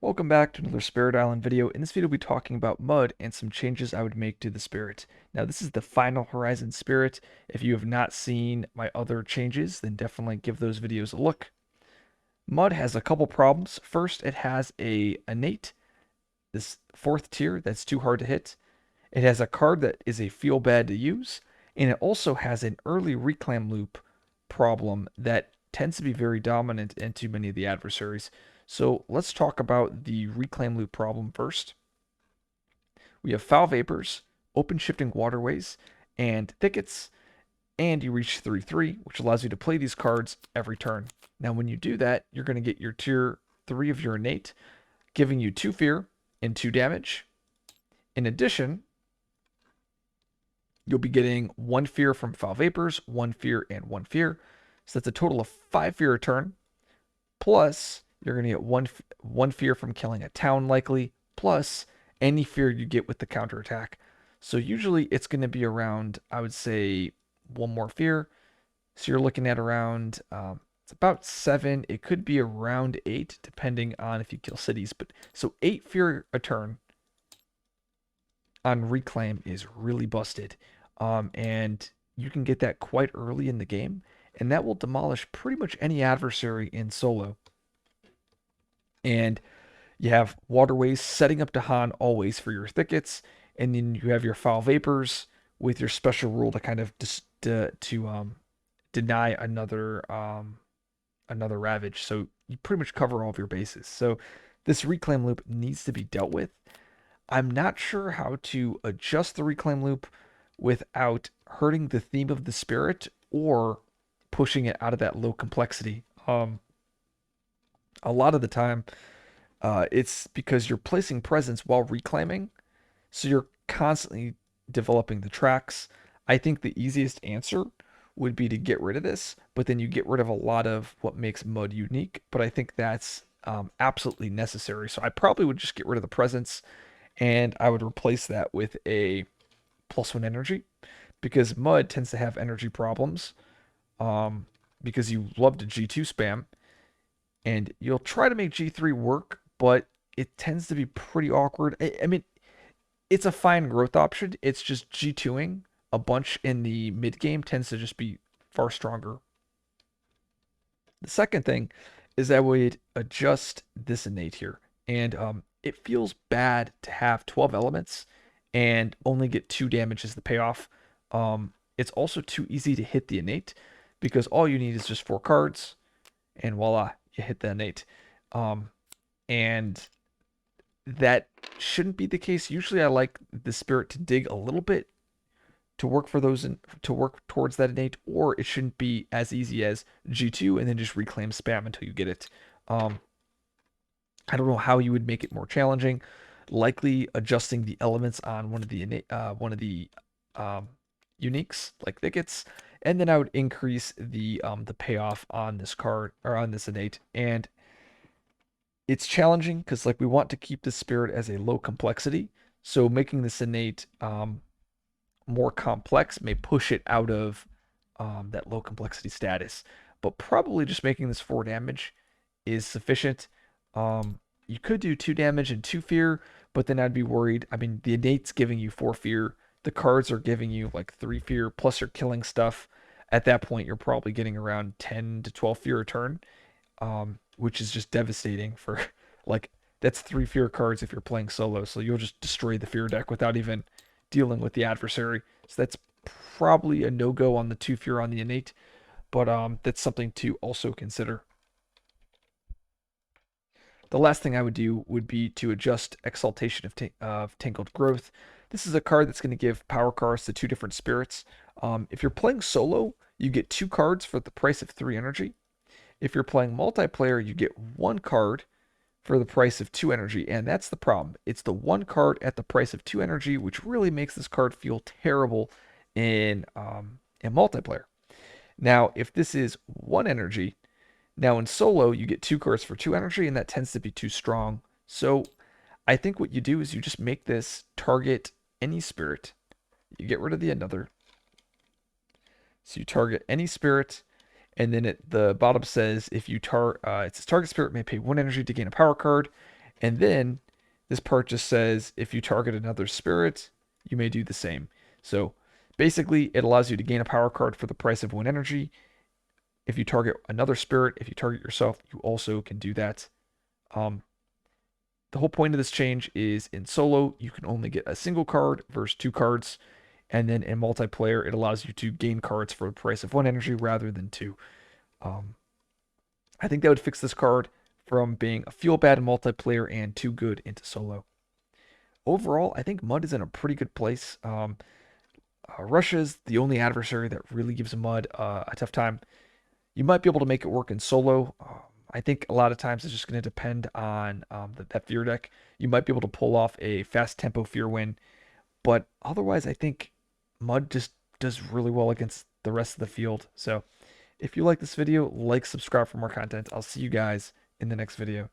Welcome back to another Spirit Island video. In this video, we'll be talking about Mud and some changes I would make to the Spirit. Now, this is the final Horizon Spirit. If you have not seen my other changes, then definitely give those videos a look. Mud has a couple problems. First, it has a innate, this fourth tier that's too hard to hit. It has a card that is a feel bad to use, and it also has an early reclaim loop problem that tends to be very dominant into many of the adversaries. So let's talk about the reclaim loop problem first. We have foul vapors, open shifting waterways, and thickets, and you reach 3/3, which allows you to play these cards every turn. Now, when you do that, you're going to get your tier 3 of your innate, giving you 2 fear and 2 damage. In addition, you'll be getting 1 fear from foul vapors, 1 fear, and 1 fear. So that's a total of 5 fear a turn. Plus, you're going to get one fear from killing a town likely, plus any fear you get with the counterattack. So usually it's going to be around, I would say, one more fear. So you're looking at around, it's about 7. It could be around 8, depending on if you kill cities. But so 8 fear a turn on reclaim is really busted. And you can get that quite early in the game, and that will demolish pretty much any adversary in solo. And you have waterways setting up Dahan always for your thickets, and then you have your foul vapors with your special rule to kind of deny another ravage. So you pretty much cover all of your bases. So this reclaim loop needs to be dealt with. I'm not sure how to adjust the reclaim loop without hurting the theme of the spirit or pushing it out of that low complexity. A lot of the time, it's because you're placing presence while reclaiming, so you're constantly developing the tracks. I think the easiest answer would be to get rid of this, but then you get rid of a lot of what makes Mud unique. But I think that's absolutely necessary. So I probably would just get rid of the presence, and I would replace that with a +1 energy, because Mud tends to have energy problems. Because you love to G2 spam, and you'll try to make G3 work, but it tends to be pretty awkward. I mean, it's a fine growth option. It's just G2ing a bunch in the mid game tends to just be far stronger. The second thing is I would adjust this innate here. And it feels bad to have 12 elements and only get 2 damage as the payoff. It's also too easy to hit the innate because all you need is just 4 cards, and voila, you hit the innate. And that shouldn't be the case. Usually I like the spirit to dig a little bit to work for those to work towards that innate, or it shouldn't be as easy as G2 and then just reclaim spam until you get it. I don't know how you would make it more challenging. Likely adjusting the elements on one of the uniques like thickets, and then I would increase the payoff on this card or on this innate. And it's challenging because like we want to keep the spirit as a low complexity, so making this innate more complex may push it out of that low complexity status. But probably just making this 4 damage is sufficient. You could do 2 damage and 2 fear, but then I'd be worried. I mean, the innate's giving you 4 fear. The cards are giving you like 3 fear, plus you're killing stuff. At that point, you're probably getting around 10 to 12 fear a turn, which is just devastating for like that's 3 fear cards if you're playing solo. So you'll just destroy the fear deck without even dealing with the adversary. So that's probably a no-go on the 2 fear on the innate, but that's something to also consider. The last thing I would do would be to adjust Exaltation of Tangled Growth. This is a card that's going to give power cards to 2 different spirits. If you're playing solo, you get 2 cards for the price of 3 energy. If you're playing multiplayer, you get 1 card for the price of 2 energy, and that's the problem. It's the 1 card at the price of 2 energy, which really makes this card feel terrible in multiplayer. Now, if this is 1 energy, now in solo, you get 2 cards for 2 energy, and that tends to be too strong. So I think what you do is you just make this target any spirit. You get rid of the another. So you target any spirit, and then at the bottom says if you it says target spirit may pay 1 energy to gain a power card, And then this part just says if you target another spirit, you may do the same. So basically, it allows you to gain a power card for the price of 1 energy. If you target another spirit, if you target yourself, you also can do that. Um, the whole point of this change is in solo, you can only get a single card versus 2 cards. And then in multiplayer, it allows you to gain cards for the price of 1 energy rather than two. Um, I think that would fix this card from being a feel bad in multiplayer and too good into solo. Overall, I think Mud is in a pretty good place. Russia's the only adversary that really gives Mud a tough time. You might be able to make it work in solo. I think a lot of times it's just going to depend on that fear deck. You might be able to pull off a fast tempo fear win, but otherwise, I think Mud just does really well against the rest of the field. So if you like this video, like, subscribe for more content. I'll see you guys in the next video.